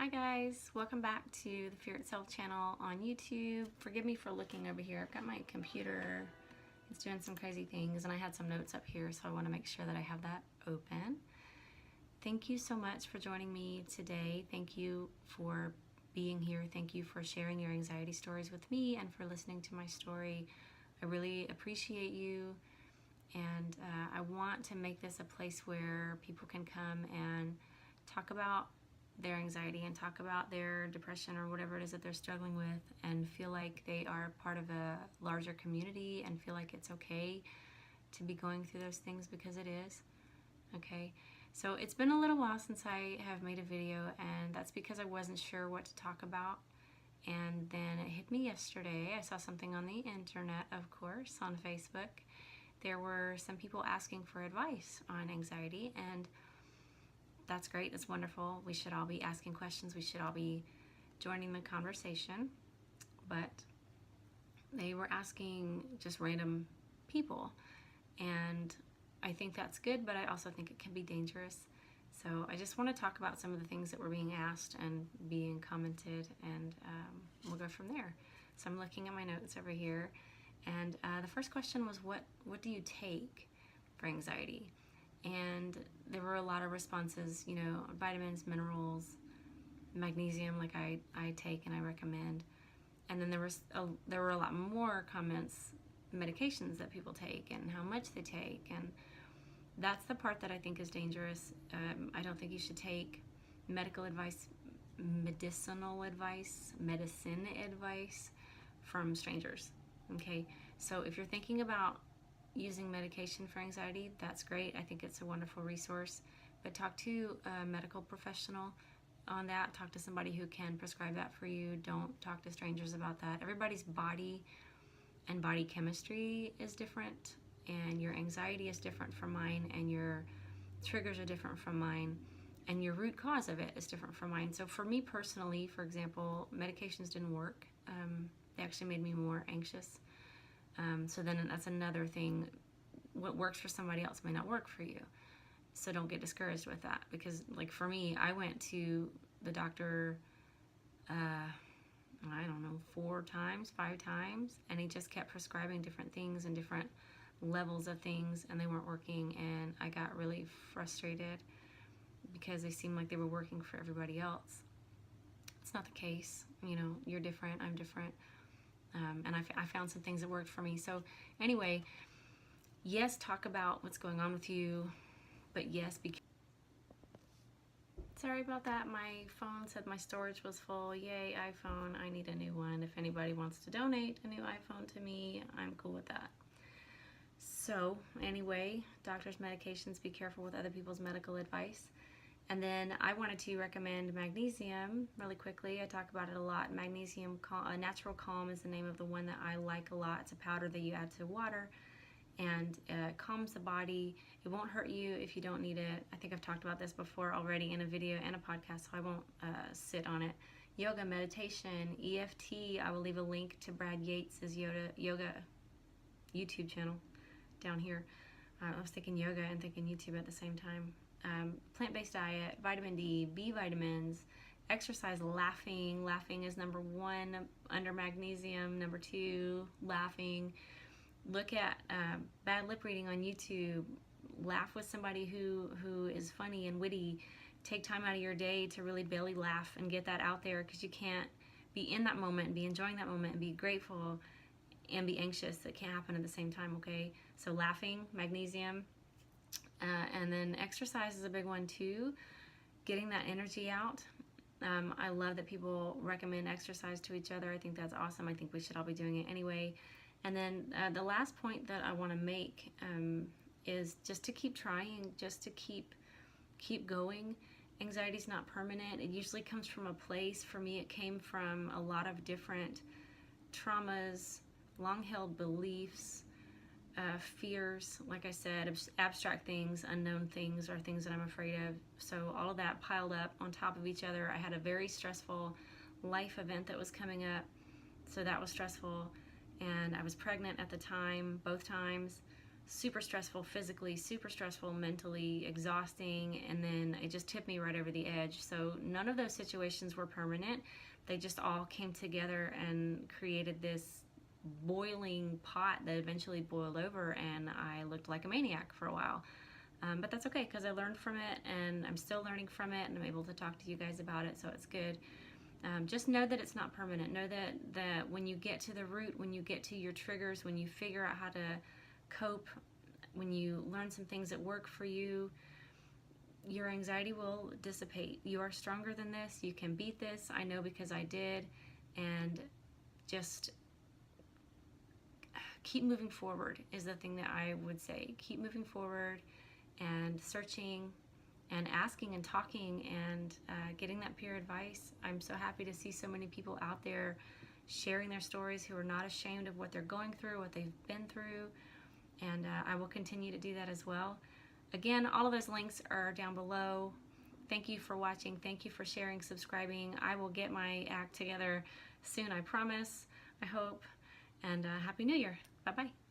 Hi guys, welcome back to the Fear Itself channel on YouTube. Forgive me for looking over here. I've got my computer, it's doing some crazy things, and I had some notes up here, so I want to make sure that I have that open. Thank you so much for joining me today. Thank you for being here. Thank you for sharing your anxiety stories with me and for listening to my story. I really appreciate you, and I want to make this a place where people can come and talk about their anxiety and talk about their depression or whatever it is that they're struggling with, and feel like they are part of a larger community and feel like it's okay to be going through those things, because it is. Okay, so it's been a little while since I have made a video, and that's because I wasn't sure what to talk about. And then it hit me yesterday. I saw something on the internet, of course, on Facebook. There were some people asking for advice on anxiety, and that's great. That's wonderful. We should all be asking questions. We should all be joining the conversation. But they were asking just random people, and I think that's good, but I also think it can be dangerous. So I just want to talk about some of the things that were being asked and being commented, and we'll go from there. So I'm looking at my notes over here, and the first question was, what do you take for anxiety? And there were a lot of responses, you know, vitamins, minerals, magnesium, like I take and I recommend. And then there were a lot more comments, medications that people take and how much they take. And that's the part that I think is dangerous. I don't think you should take medicinal advice from strangers. Okay, so if you're thinking about using medication for anxiety, that's great. I think it's a wonderful resource, but talk to a medical professional on that. Talk to somebody who can prescribe that for you. Don't talk to strangers about that. Everybody's body and body chemistry is different, and your anxiety is different from mine, and your triggers are different from mine, and your root cause of it is different from mine. So for me personally, for example, medications didn't work. They actually made me more anxious. So then that's another thing. What works for somebody else may not work for you. So don't get discouraged with that, because like for me, I went to the doctor, I don't know, 4 times, 5 times, and he just kept prescribing different things and different levels of things, and they weren't working, and I got really frustrated because they seemed like they were working for everybody else. It's not the case. You know, you're different, I'm different. And I found some things that worked for me. So anyway, yes, talk about what's going on with you, but yes, sorry about that. My phone said my storage was full. Yay, iPhone, I need a new one. If anybody wants to donate a new iPhone to me, I'm cool with that. So anyway, doctors, medications, be careful with other people's medical advice. And then I wanted to recommend magnesium really quickly. I talk about it a lot. Magnesium, Natural Calm is the name of the one that I like a lot. It's a powder that you add to water, and it calms the body. It won't hurt you if you don't need it. I think I've talked about this before already in a video and a podcast, so I won't sit on it. Yoga, meditation, EFT. I will leave a link to Brad Yates' yoga YouTube channel down here. I was thinking yoga and thinking YouTube at the same time. Plant-based diet, vitamin D, B vitamins, exercise, laughing. Laughing is number 1 under magnesium. Number 2, laughing. Look at bad lip reading on YouTube. Laugh with somebody who is funny and witty. Take time out of your day to really belly laugh and get that out there, because you can't be in that moment and be enjoying that moment and be grateful and be anxious. That can't happen at the same time, okay? So laughing, magnesium. And then exercise is a big one too, getting that energy out. I love that people recommend exercise to each other. I think that's awesome. I think we should all be doing it anyway. And then the last point that I want to make is just to keep trying, just to keep going. Anxiety is not permanent. It usually comes from a place. For me, it came from a lot of different traumas, long-held beliefs, fears, like I said, abstract things, unknown things, or things that I'm afraid of. So all of that piled up on top of each other. I had a very stressful life event that was coming up, so that was stressful. And I was pregnant at the time, both times. super stressful physically, super stressful mentally, exhausting, and then it just tipped me right over the edge. So none of those situations were permanent. They just all came together and created this boiling pot that eventually boiled over, and I looked like a maniac for a while. But that's okay, because I learned from it, and I'm still learning from it, and I'm able to talk to you guys about it, so it's good. Just know that it's not permanent. Know that when you get to the root, when you get to your triggers, when you figure out how to cope, when you learn some things that work for you, your anxiety will dissipate. You are stronger than this. You can beat this. I know, because I did. And just keep moving forward is the thing that I would say. Keep moving forward and searching and asking and talking and getting that peer advice. I'm so happy to see so many people out there sharing their stories who are not ashamed of what they're going through, what they've been through, and I will continue to do that as well. Again, all of those links are down below. Thank you for watching. Thank you for sharing, subscribing. I will get my act together soon, I promise, I hope, and Happy New Year. Bye-bye.